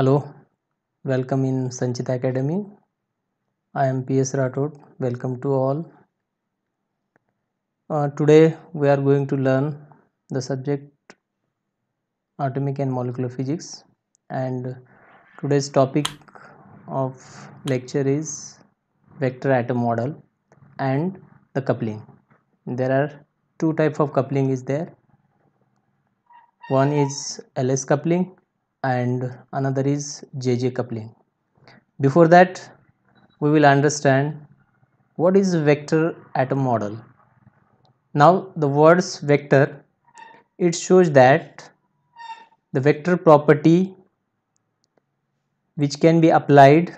Hello, welcome in Sanchita Academy. I am PS Rathod. Welcome to all. Today we are going to learn the subject atomic and molecular physics, and today's topic of lecture is vector atom model and the coupling. There are two types of coupling is there. One is LS coupling and another is JJ coupling. Before that, we will understand what is vector atom model. Now the words vector, it shows that the vector property which can be applied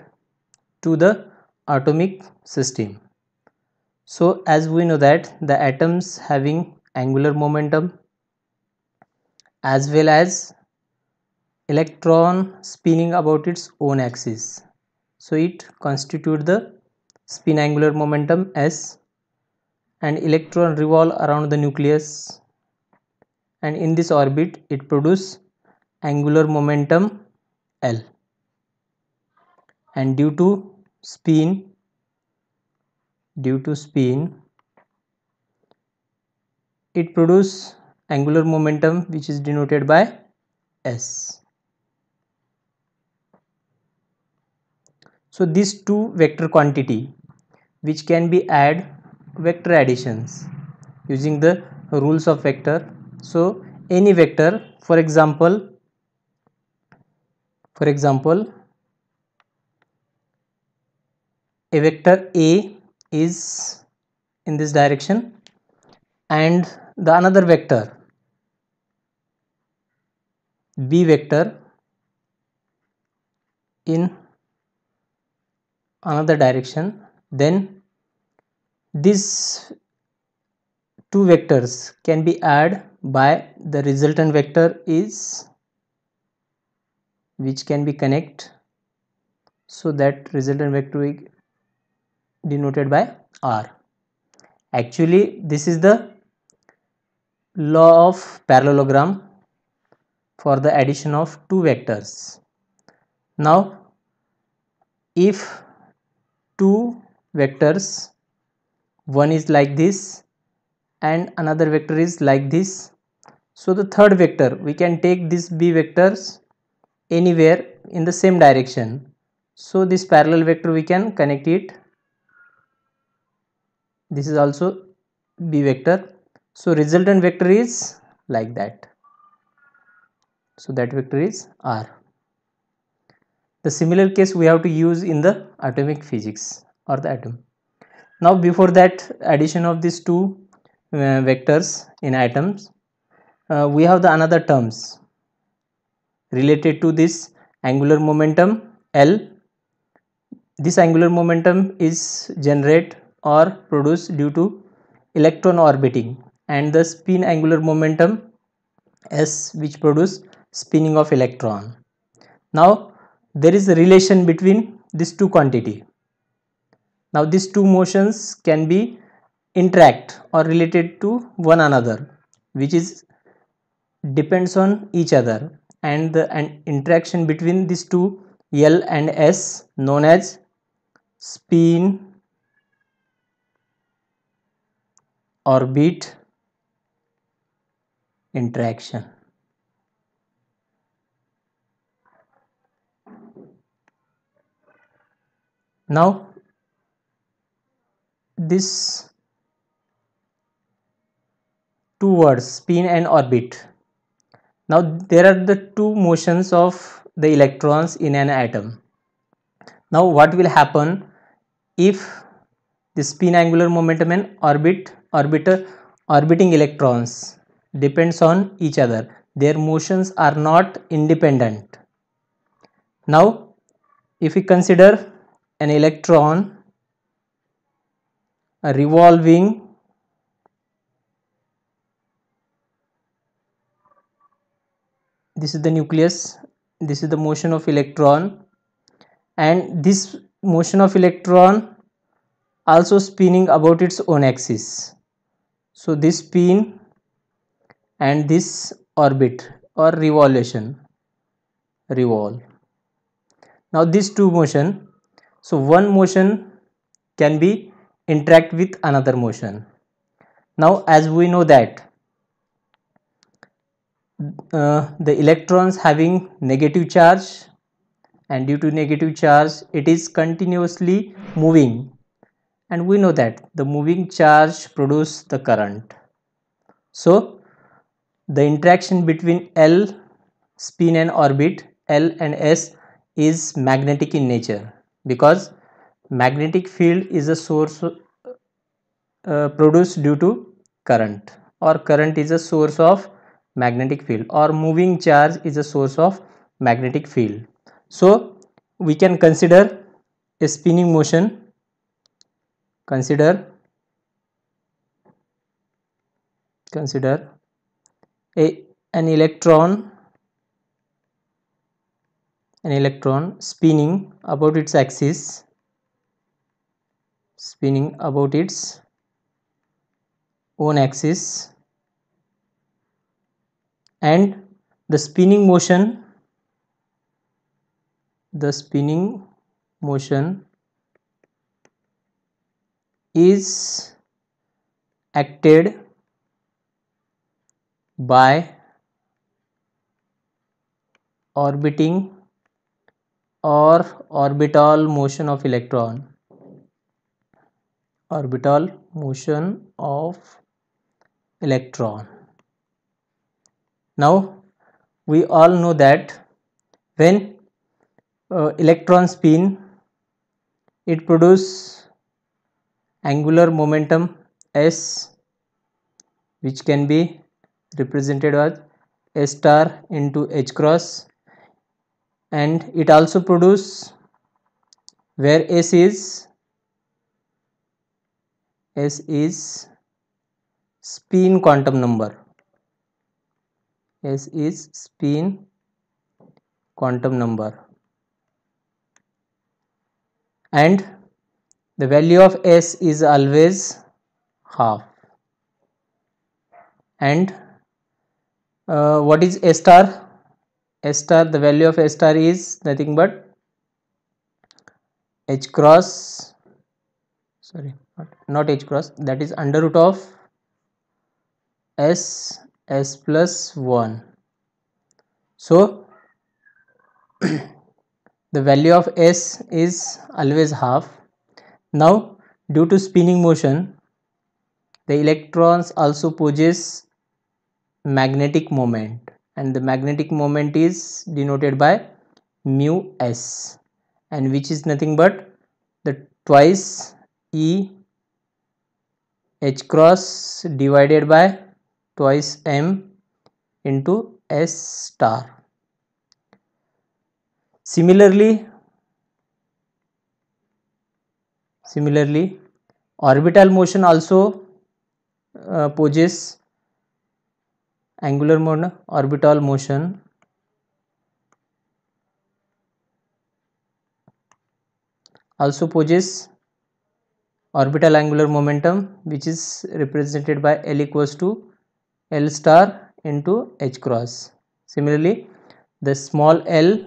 to the atomic system. So as we know that the atoms having angular momentum as well as electron spinning about its own axis. So it constitutes the spin angular momentum S, and electron revolve around the nucleus, and in this orbit it produces angular momentum L, and due to spin it produces angular momentum which is denoted by S. So these two vector quantity which can be add vector additions using the rules of vector. So any vector, for example a vector A is in this direction, and the another vector B vector in another direction, then these two vectors can be added by the resultant vector is which can be connect, so that resultant vector is denoted by R. Actually this is the law of parallelogram for the addition of two vectors. Now if two vectors, one is like this and another vector is like this, so the third vector we can take this B vectors anywhere in the same direction, so this parallel vector we can connect it, this is also B vector, so resultant vector is like that, so that vector is R. The similar case we have to use in the atomic physics or the atom. Now before that addition of these two vectors in atoms, we have the another terms related to this angular momentum L. This angular momentum is generated or produced due to electron orbiting, and the spin angular momentum S which produce spinning of electron. Now there is a relation between these two quantity. Now these two motions can be interact or related to one another, which is depends on each other, and the interaction between these two L and S known as spin orbit interaction. Now this two words spin and orbit. Now there are the two motions of the electrons in an atom. Now what will happen if the spin angular momentum and orbiting electrons depends on each other, their motions are not independent. Now if we consider an electron revolving this is the nucleus, this is the motion of electron, and this motion of electron also spinning about its own axis, so this spin and this orbit or revolve. Now these two motion, so one motion can be interact with another motion. Now as we know that the electrons having negative charge, and due to negative charge it is continuously moving, and we know that the moving charge produce the current. So the interaction between L, spin and orbit, L and S is magnetic in nature, because magnetic field is a source produced due to current, or current is a source of magnetic field, or moving charge is a source of magnetic field. So we can consider a spinning motion, consider a an electron spinning about its axis, spinning about its own axis, and the spinning motion is acted by orbiting or orbital motion of electron, orbital motion of electron. Now we all know that when electron spin, it produce angular momentum S, which can be represented as S star into H cross, and it also produce, where S is spin quantum number, S is spin quantum number, and the value of S is always half. And what is S star? S star, the value of S star is nothing but H cross, sorry, not H cross, that is under root of S plus 1. So the value of S is always half. Now due to spinning motion, the electrons also possess magnetic moment, and the magnetic moment is denoted by mu S, and which is nothing but the twice E H cross divided by twice M into S star. Similarly, orbital motion also possess angular motion, orbital motion also possess orbital angular momentum, which is represented by L equals to L star into H cross. Similarly, the small l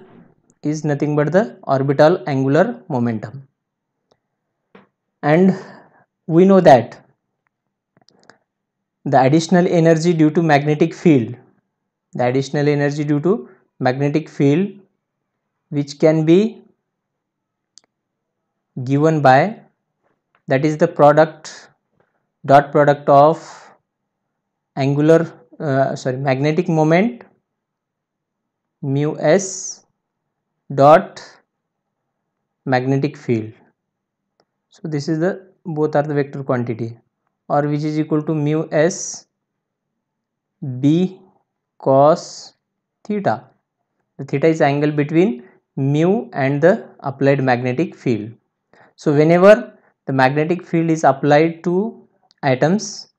is nothing but the orbital angular momentum. And we know that the additional energy due to magnetic field, which can be given by, that is the dot product of magnetic moment mu S dot magnetic field. So this is the both are the vector quantity, or which is equal to mu S B cos theta. The theta is angle between mu and the applied magnetic field. So whenever the magnetic field is applied to atoms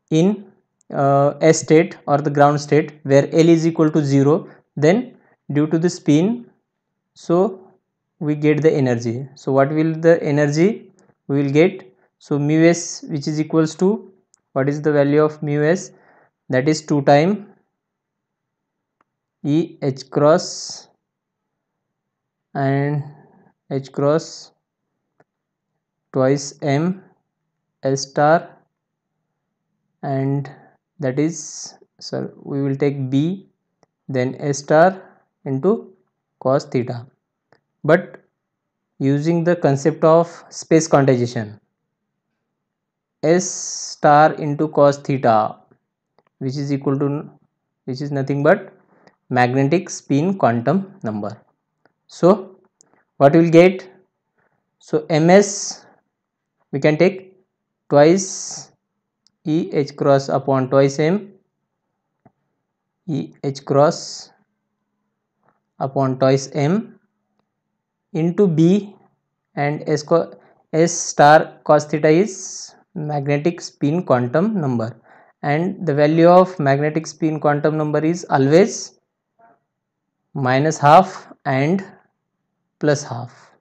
in S state or the ground state, where L is equal to 0, then due to the spin, so we get the energy. So what will the energy we will get? So mu S, which is equals to, what is the value of mu S? That is 2 times E H cross and H cross twice M S star, and that is, so we will take B, then S star into cos theta, but using the concept of space quantization. S star into cos theta, which is equal to, which is nothing but magnetic spin quantum number. So what we will get, so ms we can take twice E h cross upon twice m, E h cross upon twice m into B, and S star cos theta is magnetic spin quantum number, and the value of magnetic spin quantum number is always minus half and plus half.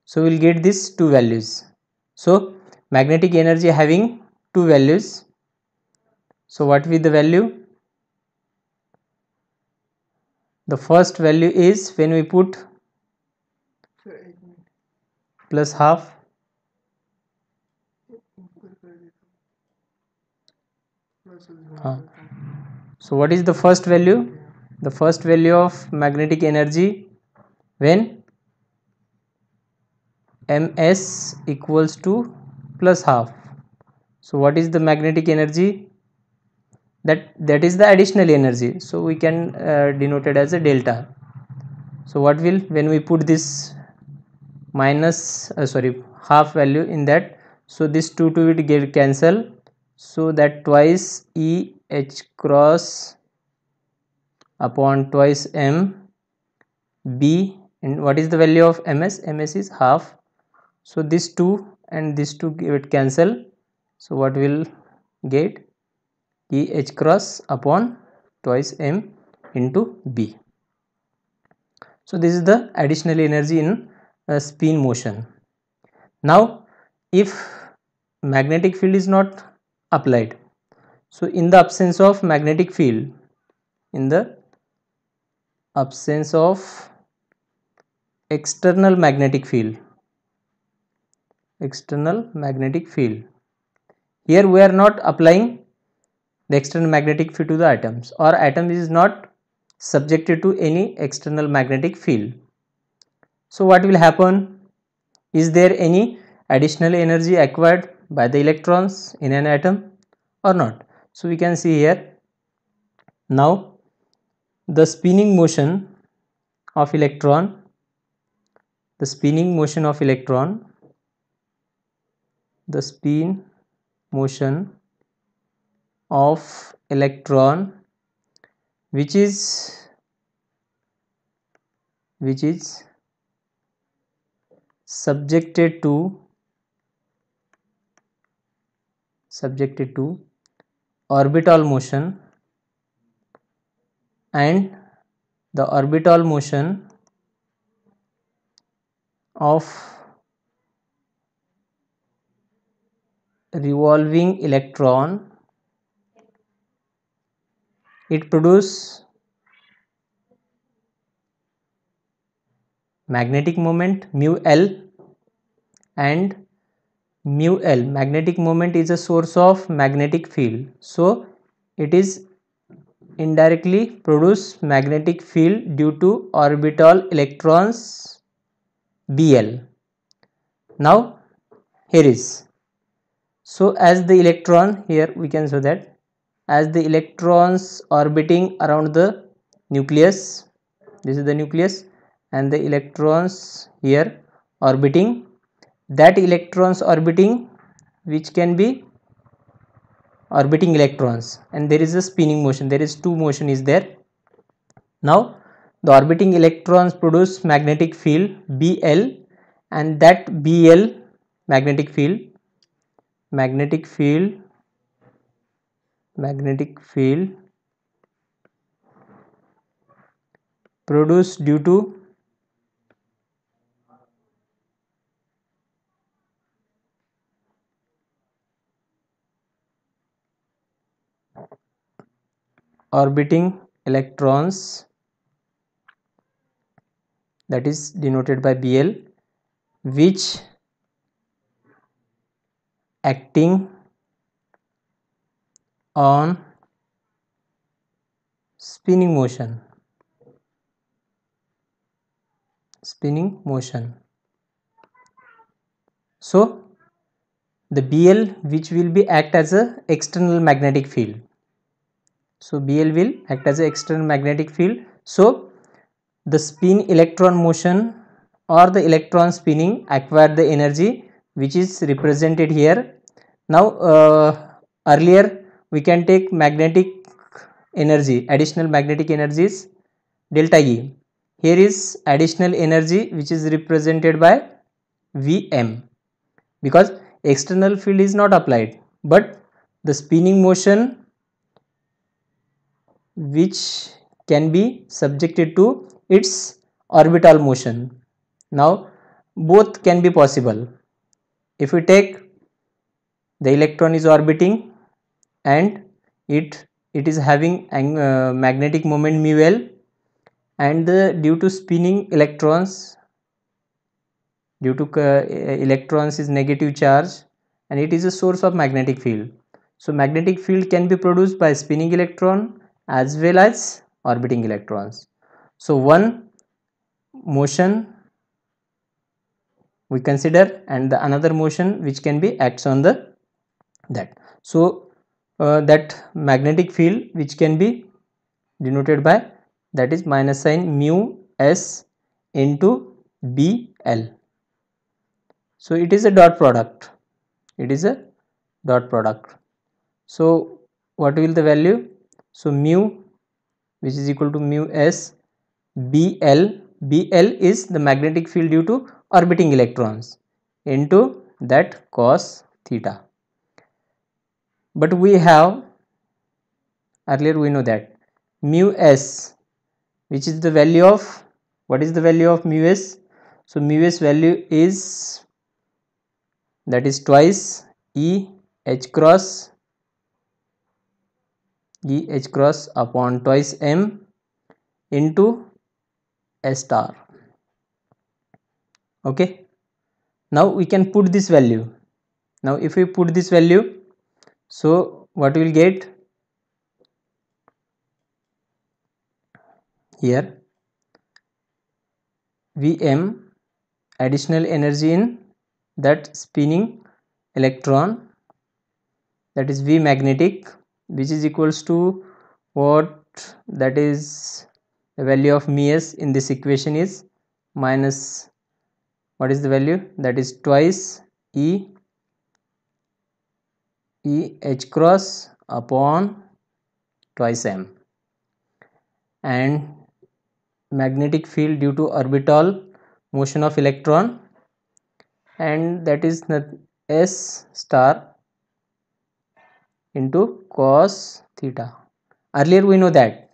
So we will get these two values. So magnetic energy having two values. So what will be the value? The first value is when we put plus half, so what is the first value? The first value of magnetic energy when ms equals to plus half. So what is the magnetic energy? That is the additional energy, so we can denote it as a delta. So what will, when we put this minus half value in that, so this 2 will get cancel, so that twice E h cross upon twice m B, and what is the value of ms is half, so this 2 and this 2 get cancel, so what will get? E h cross upon twice m into B. So this is the additional energy in spin motion. Now if magnetic field is not applied, so in the absence of magnetic field, in the absence of external magnetic field, here we are not applying the external magnetic field to the atoms, or atom is not subjected to any external magnetic field. So what will happen? Is there any additional energy acquired by the electrons in an atom or not? So we can see here, now the spinning motion of electron, the spin motion of electron which is subjected to orbital motion, and the orbital motion of revolving electron, it produce magnetic moment mu L, and mu L, magnetic moment, is a source of magnetic field, so it is indirectly produce magnetic field due to orbital electrons Bl. Now here is, so as the electron, here we can show that as the electrons orbiting around the nucleus, this is the nucleus, and the electrons here orbiting, that electrons orbiting which can be orbiting electrons, and there is a spinning motion, there is two motion is there. Now the orbiting electrons produce magnetic field Bl, and that Bl magnetic field produced due to orbiting electrons that is denoted by Bl, which acting on spinning motion. So the Bl which will be act as a external magnetic field. So Bl will act as a external magnetic field. So the spin electron motion or the electron spinning acquire the energy which is represented here. Now earlier we can take magnetic energy, additional magnetic energies delta E. Here is additional energy which is represented by Vm, because external field is not applied, but the spinning motion which can be subjected to its orbital motion. Now both can be possible. If we take the electron is orbiting and it is having magnetic moment mu L, and due to spinning electrons, due to electrons is negative charge and it is a source of magnetic field. So magnetic field can be produced by spinning electron as well as orbiting electrons. So one motion we consider and the another motion which can be acts on the that. So that magnetic field which can be denoted by, that is minus sign mu s into Bl. So it is a dot product. So what will the value? So mu which is equal to mu s Bl. Bl is the magnetic field due to orbiting electrons into that cos theta. But we have, earlier we know that mu s, which is the value of, what is the value of mu s? So mu s value is, that is twice E h cross upon twice m into S star. Okay, now we can put this value. Now if we put this value, so what we will get here? Vm, additional energy in that spinning electron, that is V magnetic, which is equals to what? That is the value of mu s in this equation is minus, what is the value? That is twice E h cross upon twice m, and magnetic field due to orbital motion of electron, and that is S star into cos theta. Earlier we know that,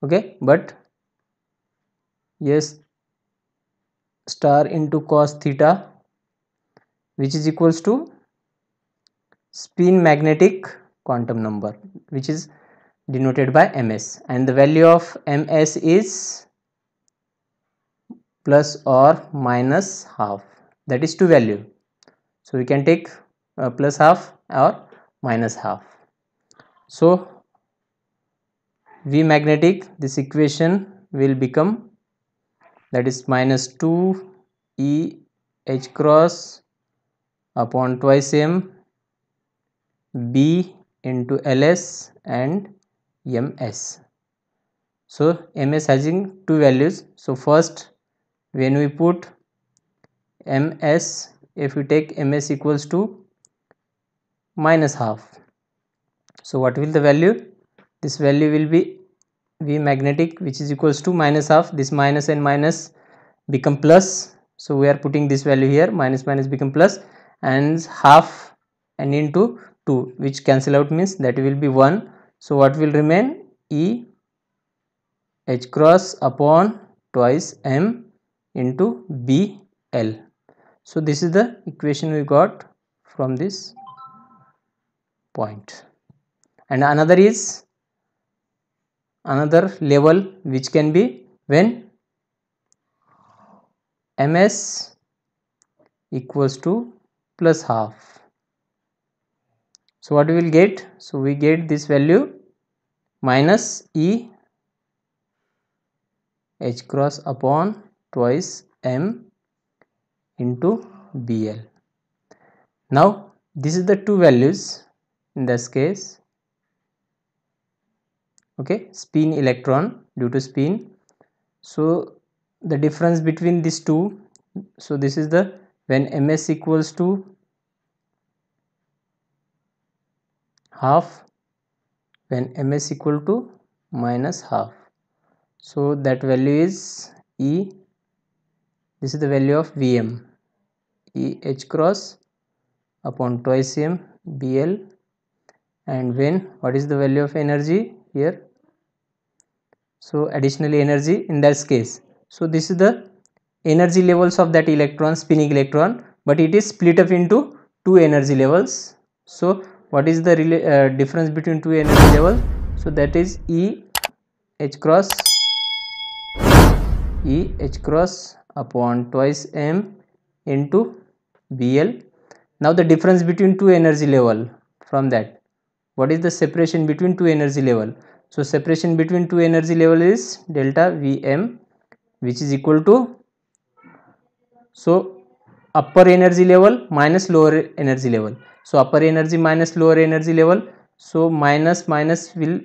okay, but S star into cos theta, which is equals to spin magnetic quantum number, which is denoted by ms, and the value of ms is plus or minus half, that is two value. So we can take plus half or minus half. So V magnetic, this equation will become, that is minus 2 E h cross upon twice m B into Ls and ms. So ms having two values. So first when we put ms, if we take ms equals to minus half, so what will the value? This value will be V magnetic, which is equals to minus half. This minus and minus become plus, so we are putting this value here, minus minus become plus, and half and into 2 which cancel out, means that will be 1. So what will remain? E h cross upon twice m into Bl. So this is the equation we got from this point. And another is, another level which can be when ms equals to plus half. So what we will get? So we get this value minus E h cross upon twice m into Bl. Now this is the two values in this case. Okay, spin electron due to spin. So the difference between these two, so this is the when ms equals to half, when ms equal to minus half, so that value is E, this is the value of Vm, E h cross upon twice m Bl. And when, what is the value of energy here? So additionally energy in this case, so this is the energy levels of that electron, spinning electron, but it is split up into two energy levels. So what is the difference between two energy levels? So that is E h cross upon twice m into Bl. Now the difference between two energy level, from that, what is the separation between two energy level? So separation between two energy level is delta Vm, which is equal to, so upper energy level minus lower energy level. So upper energy minus lower energy level, so minus minus will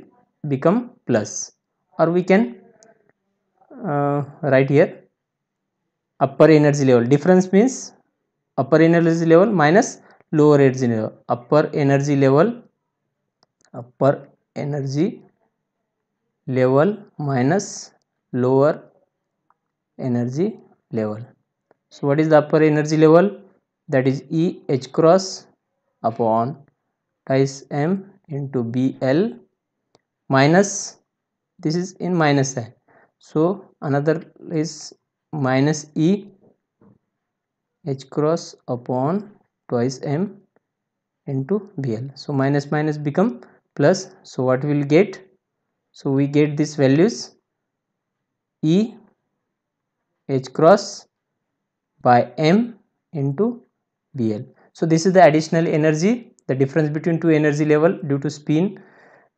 become plus, or we can write here upper energy level. Difference means upper energy level minus lower energy level. Upper energy level minus lower energy level. So what is the upper energy level? That is E h cross upon twice m into Bl minus, this is in minus sign, so another is minus E h cross upon twice m into Bl. So minus minus become plus. So what we will get? So we get these values E h cross by m into Bl. So this is the additional energy, the difference between two energy level due to spin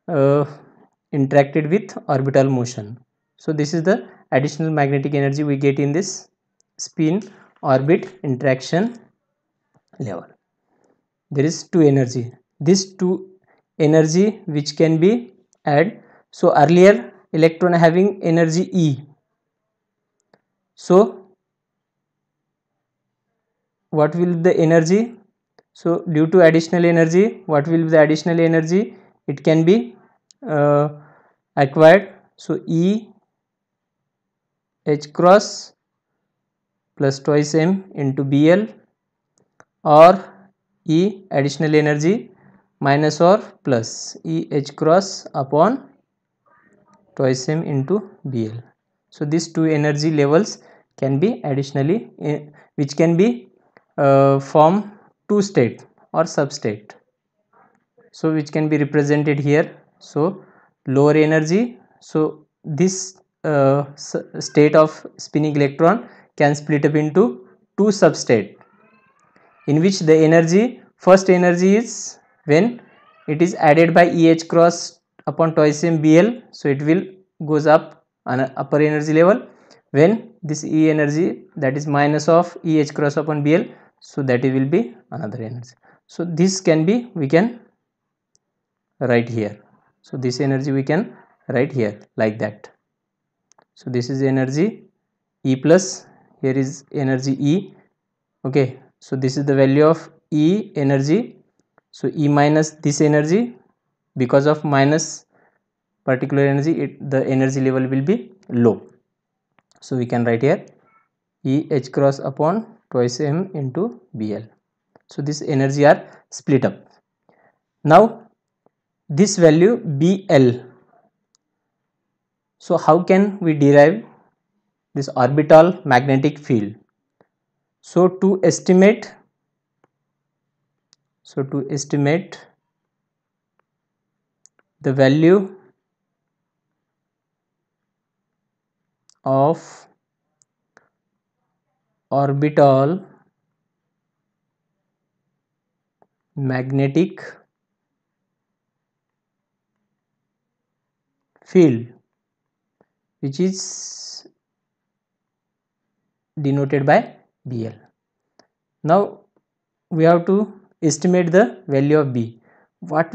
interacted with orbital motion. So this is the additional magnetic energy we get in this spin orbit interaction level. There is two energy, this two energy which can be add. So earlier electron having energy E, so what will be the energy? So due to additional energy, what will be the additional energy? It can be acquired. So E h cross plus twice m into Bl, or E additional energy minus or plus E h cross upon twice m into Bl. So these two energy levels can be additionally which can be form two state or substate, so which can be represented here. So lower energy, so this state of spinning electron can split up into two substate, in which the energy, first energy is when it is added by Eh cross upon twice m Bl, so it will goes up an upper energy level. When this E energy, that is minus of Eh cross upon Bl, so that it will be another energy. So this can be, we can write here. So this energy we can write here like that. So this is energy E plus, here is energy E. Okay, so this is the value of E energy. So E minus this energy, because of minus particular energy, the energy level will be low. So we can write here E h cross upon twice m into Bl. So this energy are split up. Now this value Bl, so how can we derive this orbital magnetic field? So to estimate the value of orbital magnetic field, which is denoted by Bl. Now we have to estimate the value of B. What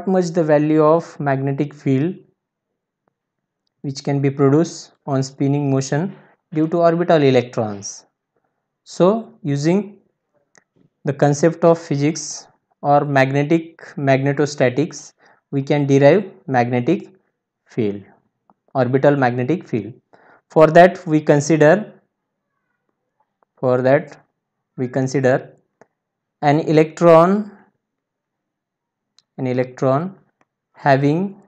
much the value of magnetic field which can be produced on spinning motion due to orbital electrons. So using the concept of physics or magnetostatics, we can derive magnetic field, orbital magnetic field. For that we consider an electron having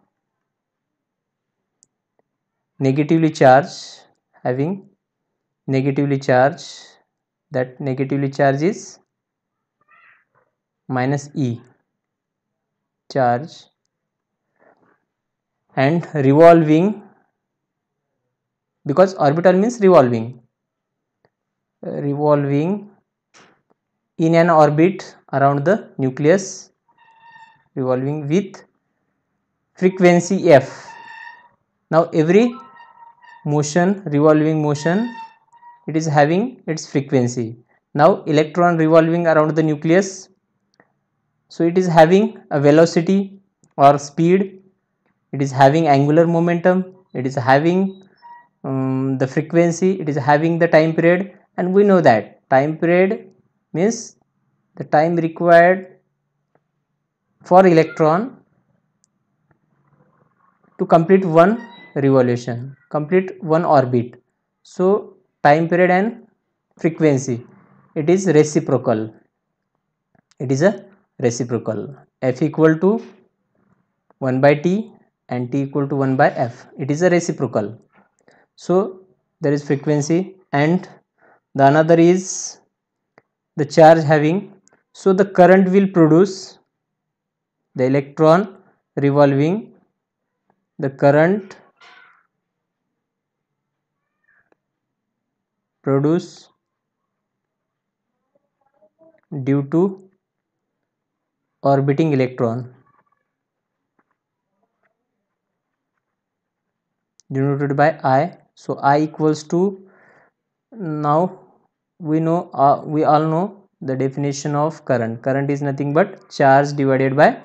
negatively charged, that negatively charge is minus E charge, and revolving, because orbital means revolving in an orbit around the nucleus, revolving with frequency f. Now every revolving motion, it is having its frequency. Now electron revolving around the nucleus, so it is having a velocity or speed, it is having angular momentum, it is having the frequency, it is having the time period, and we know that time period means the time required for electron to complete one revolution, complete one orbit. So time period and frequency, it is reciprocal, it is a reciprocal. F equal to 1 by t and t equal to 1 by f, it is a reciprocal. So there is frequency, and the another is the charge having, so the current will produce, the electron revolving, the current produce due to orbiting electron, denoted by I. So I equals to, now we all know the definition of current. Current is nothing but charge divided by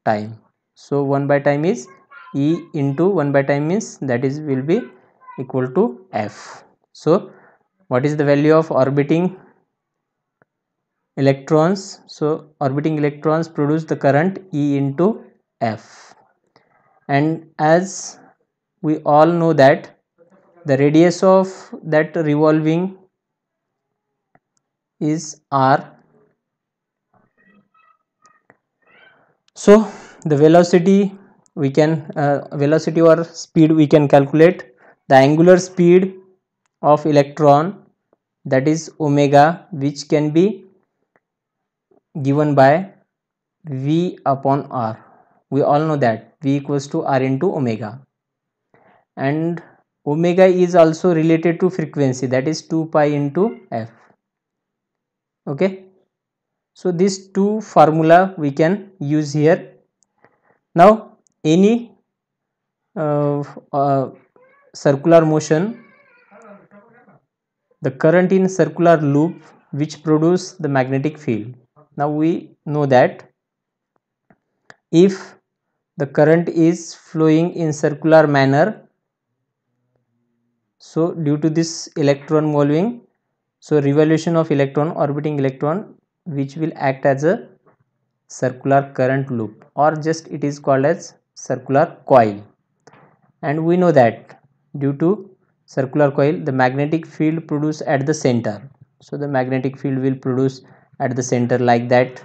time. So 1 by time is E into 1 by time means that is will be equal to F. So what is the value of orbiting electrons? So orbiting electrons produce the current E into F, and as we all know that the radius of that revolving is R. So the velocity we can velocity or speed we can calculate, the angular speed of electron, that is omega, which can be given by V upon R. We all know that V equals to R into omega, and omega is also related to frequency, that is 2 pi into f. Okay, so these two formula we can use here. Now any circular motion, the current in circular loop which produce the magnetic field. Now we know that if the current is flowing in circular manner, so due to this electron moving, so revolution of electron, orbiting electron, which will act as a circular current loop, or just it is called as circular coil. And we know that due to circular coil, the magnetic field produced at the center, so the magnetic field will produce at the center like that.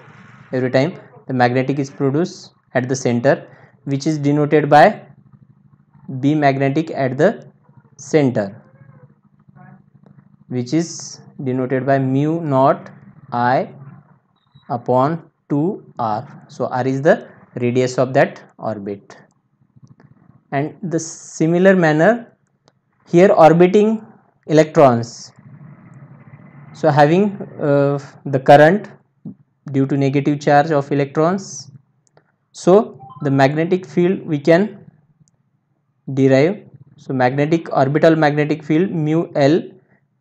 Every time the magnetic is produced at the center, which is denoted by B magnetic at the center, which is denoted by mu naught I upon 2r. So r is the radius of that orbit. And the similar manner here, orbiting electrons, So having the current due to negative charge of electrons, so the magnetic field we can derive. So magnetic orbital magnetic field mu L,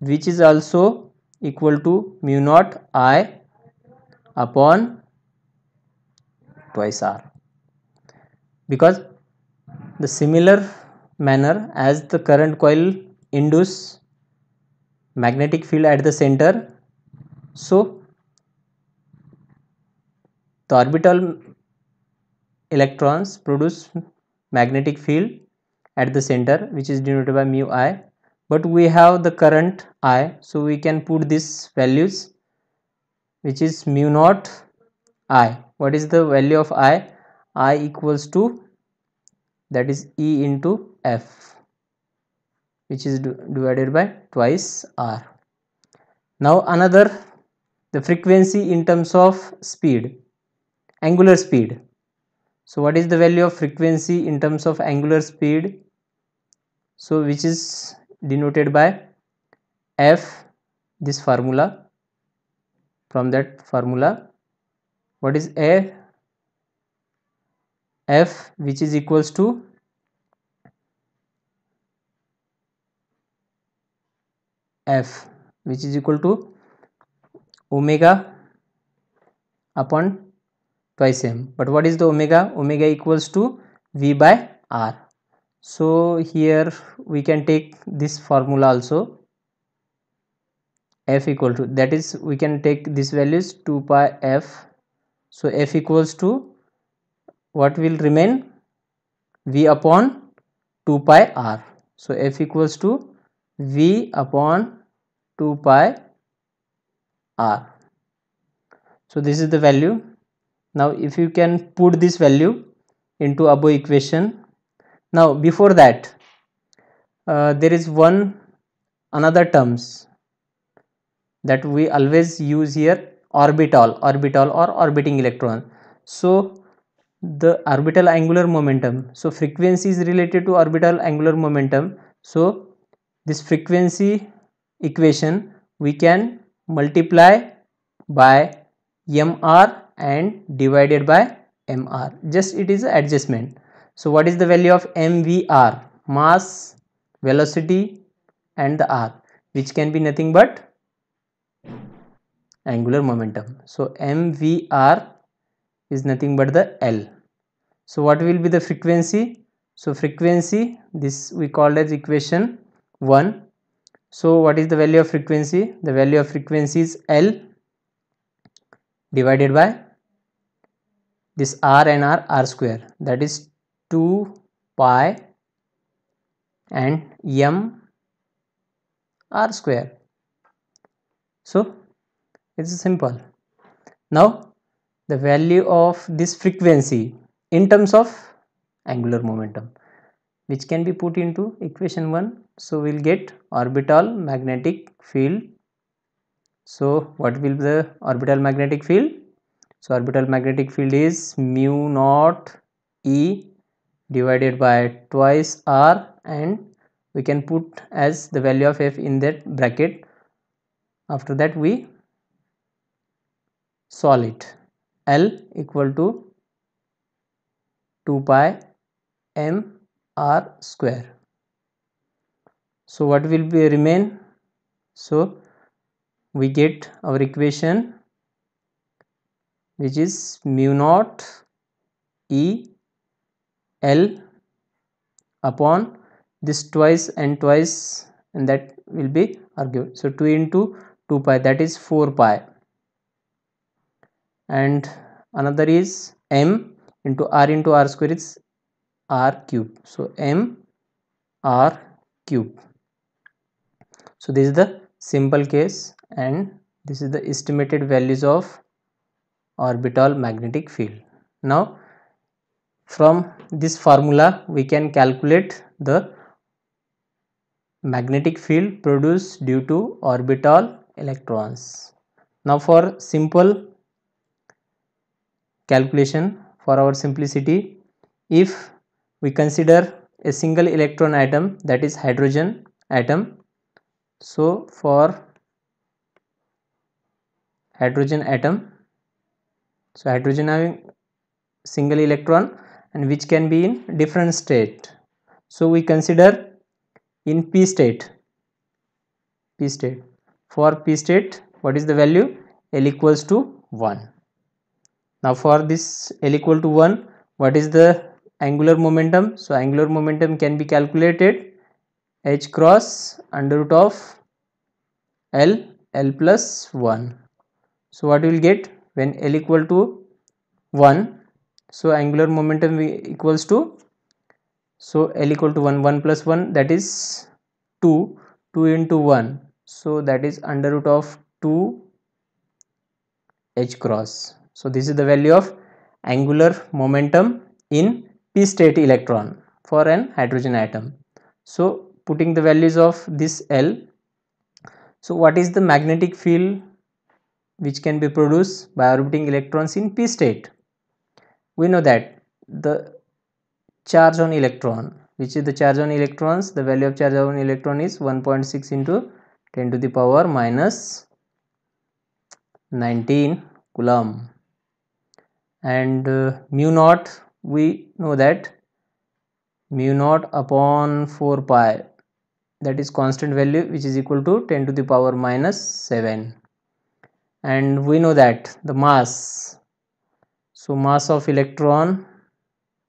which is also equal to mu naught I upon twice R, because the similar manner as the current coil induce magnetic field at the center, so the orbital electrons produce magnetic field at the center, which is denoted by mu I, but we have the current I, so we can put these values, which is mu naught I. What is the value of I? I equals to, that is E into F, which is divided by twice R. Now another, the frequency in terms of speed, angular speed. So what is the value of frequency in terms of angular speed? So which is denoted by F, this formula. From that formula, what is A? F, which is equals to F, which is equal to omega upon twice m. But what is the omega? Omega equals to V by R. So here we can take this formula also, F equal to, that is we can take this values 2 pi F. So F equals to, what will remain? V upon 2 pi R. So F equals to V upon 2 pi R. So this is the value. Now if you can put this value into above equation. Now before that, there is another terms that we always use here, orbital or orbiting electron. So the orbital angular momentum, so frequency is related to orbital angular momentum. So this frequency equation we can multiply by mr and divided by mr, just it is adjustment. So what is the value of mvr? Mass, velocity and the r, which can be nothing but angular momentum. So mvr is nothing but the L. So what will be the frequency? So frequency, this we called as equation 1. So what is the value of frequency? The value of frequency is L divided by this R and R square, that is 2 pi and m R square. So it's simple. Now the value of this frequency in terms of angular momentum, which can be put into equation 1. So we'll get orbital magnetic field. So what will be the orbital magnetic field? So orbital magnetic field is mu naught E divided by twice R, and we can put as the value of F in that bracket. After that we solve it. L equal to 2 pi m R square. So what will be remain? So we get our equation, which is mu naught E L upon this twice and twice, and that will be argued. So 2 into 2 pi, that is 4 pi, and another is m into r square is r cube. So m r cube. So this is the simple case, and this is the estimated values of orbital magnetic field. Now from this formula we can calculate the magnetic field produced due to orbital electrons. Now for simple calculation, for our simplicity, if we consider a single electron atom, that is hydrogen atom. So for hydrogen atom. So hydrogen having single electron and which can be in different state. So we consider in p state. For p state, what is the value? L equals to 1. Now for this L equal to 1, what is the angular momentum? So angular momentum can be calculated h cross under root of L plus 1. So what we will get when L equal to 1? So angular momentum equals to, so L equal to 1, 1 plus 1, that is 2, 2 into 1, so that is under root of 2 h cross. So this is the value of angular momentum in p state electron for an hydrogen atom. So putting the values of this L, so what is the magnetic field which can be produced by orbiting electrons in p state? We know that the charge on electron, which is the charge on electrons, the value of charge on electron is 1.6 into 10 to the power minus 19 coulomb. And mu naught, we know that mu naught upon 4 pi, that is constant value, which is equal to 10 to the power minus 7. And we know that the mass, so mass of electron,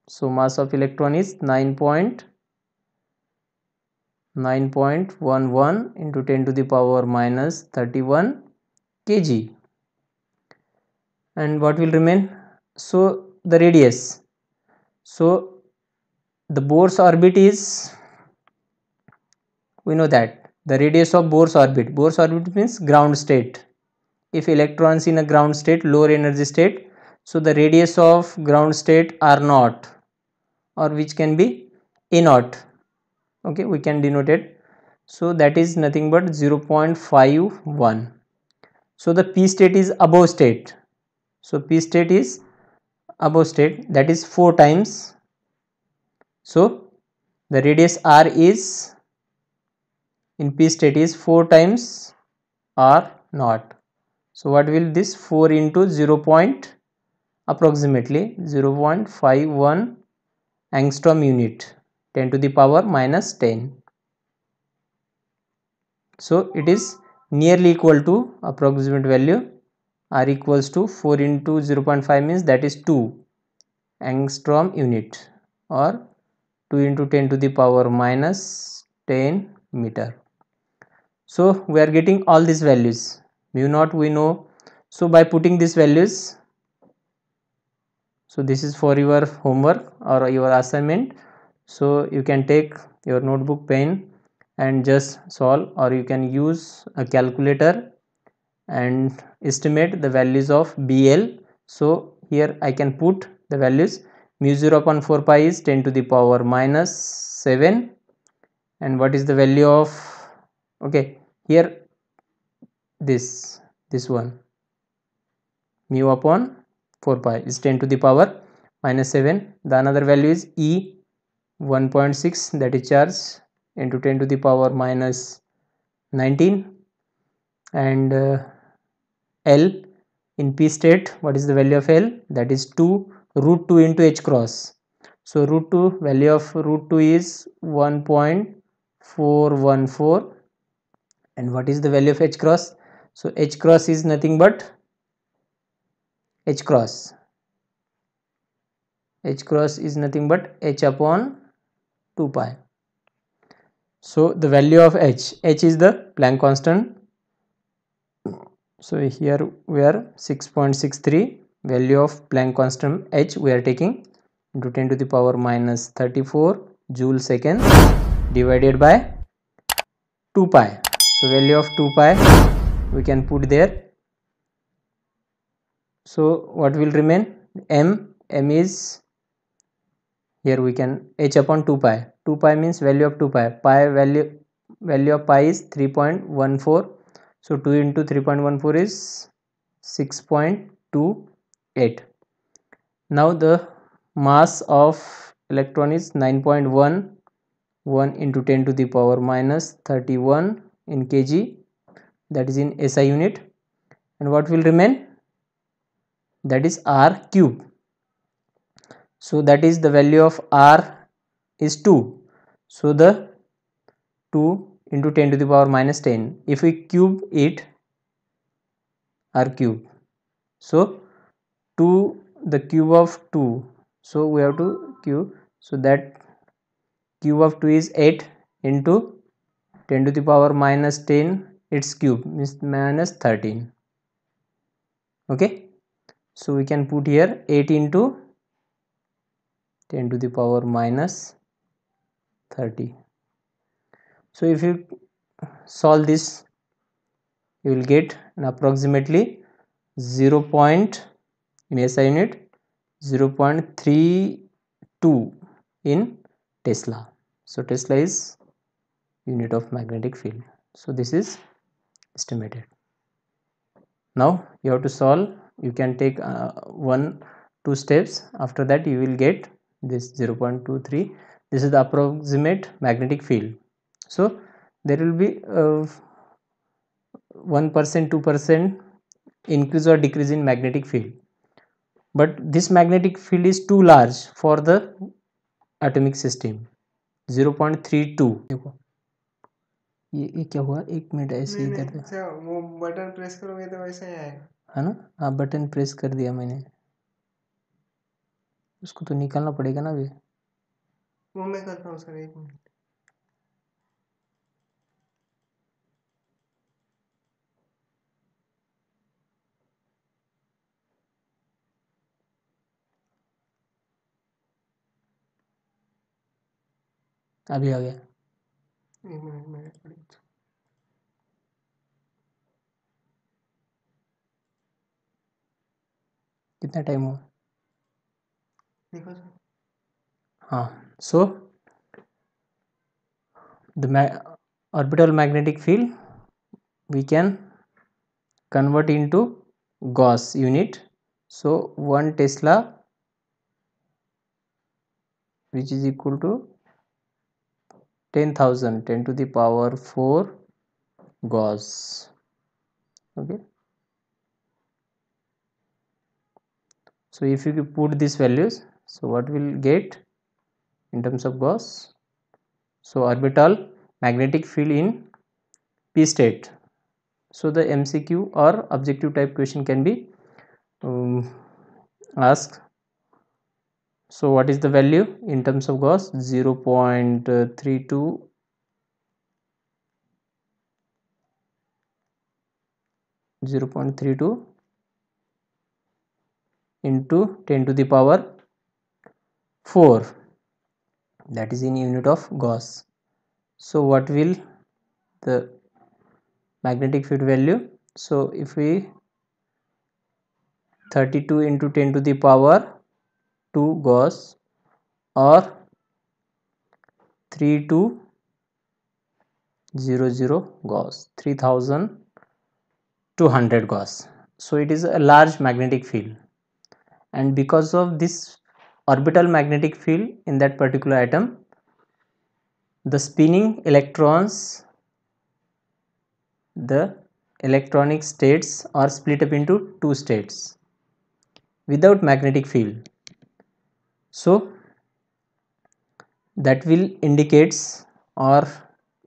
so mass of electron is 9.11 into 10 to the power minus 31 kg. And what will remain? So the radius, so the Bohr's orbit is, we know that the radius of Bohr's orbit means ground state. If electrons in a ground state, lower energy state, so the radius of ground state R naught, or which can be A naught, okay, we can denote it. So that is nothing but 0.51. So the p state is above state, so p state is above state, that is 4 times. So the radius R is in p state is 4 times R naught. So what will this 4 into 0. Approximately 0.51 angstrom unit, 10 to the power minus 10. So it is nearly equal to approximate value R equals to 4 into 0.5 means that is 2 angstrom unit, or 2 into 10 to the power minus 10 meter. So we are getting all these values. Mu naught we know. So by putting these values, so this is for your homework or your assignment. So you can take your notebook, pen, and just solve, or you can use a calculator and estimate the values of BL. So here I can put the values. Mu 0 upon 4 pi is 10 to the power minus 7. And what is the value of, okay, here this one, mu upon 4 pi is 10 to the power minus 7. The another value is E 1.6, that is charge, into 10 to the power minus 19. And L in p state, what is the value of L? That is 2 root 2 into h cross. So root 2, value of root 2 is 1.414. and what is the value of h cross? So h cross is nothing but h cross is nothing but h upon 2 pi. So the value of h is the Planck constant. So here we are 6.63, value of Planck constant h we are taking into 10 to the power minus 34 joule second divided by 2 pi. So value of 2 pi we can put there. So what will remain? M is, here we can h upon 2 pi. 2 pi means value of 2 pi. Value of pi is 3.14. So 2 into 3.14 is 6.28. Now the mass of electron is 9.11 into 10 to the power minus 31 in kg, that is in SI unit. and what will remain, that is r cube. So that is the value of r is 2, so the 2 into 10 to the power minus 10, if we cube it, r cube, so 2 the cube of 2, so we have to cube, so that cube of 2 is 8 into 10 to the power minus 10, its cube means minus 13. Okay, so we can put here 8 into 10 to the power minus 30. So if you solve this, you will get an approximately 0. In SI unit 0.32 in Tesla. So Tesla is unit of magnetic field. So this is estimated. Now you have to solve. You can take 1-2 steps. After that you will get this 0.23. This is the approximate magnetic field. So there will be 1%, 2% increase or decrease in magnetic field, but this magnetic field is too large for the atomic system. 0.32. देखो ये क्या हुआ, 1 minute ऐसे ही इधर अच्छा वो button press करोगे तो वैसे ही आएगा, है ना। हाँ बटन प्रेस कर दिया मैंने, उसको तो निकालना पड़ेगा ना अभी। वो मैं करता हूँ सर, 1 मिनट। अभी आ गया। 1 मिनट मेरे को। कितना टाइम हुआ देखो सर, हाँ। सो the orbital magnetic field we can convert into Gauss unit. So 1 Tesla which is equal to 10,000 10 to the power 4 Gauss. Okay, so if you put these values, so what will get in terms of Gauss? So orbital magnetic field in p state. So the MCQ or objective type question can be asked. So what is the value in terms of Gauss? 0.32 0.32 into 10 to the power 4, that is in unit of Gauss. So what will the magnetic field value? So if we 32 into 10 to the power 2 Gauss or 3200 Gauss, 3200 Gauss. So it is a large magnetic field, and because of this orbital magnetic field in that particular atom, the spinning electrons, the electronic states are split up into 2 states without magnetic field. So that will indicates or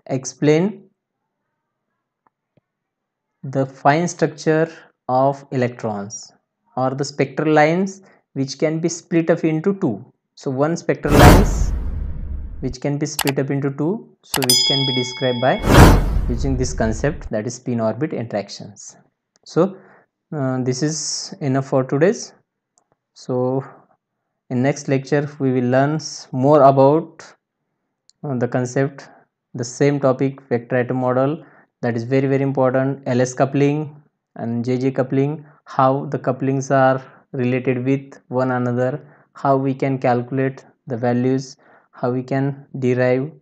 explain the fine structure of electrons or the spectral lines which can be split up into 2. So one spectral lines which can be split up into 2, so which can be described by using this concept, that is spin orbit interactions. So this is enough for today's. So in next lecture we will learn more about the concept, the same topic, vector atom model, that is very important, LS coupling and JJ coupling, how the couplings are related with one another, how we can calculate the values, how we can derive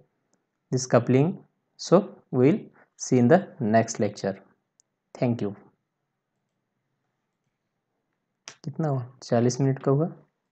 this coupling. So we will see in the next lecture. Thank you. कितना हुआ, 40 minute का हुआ।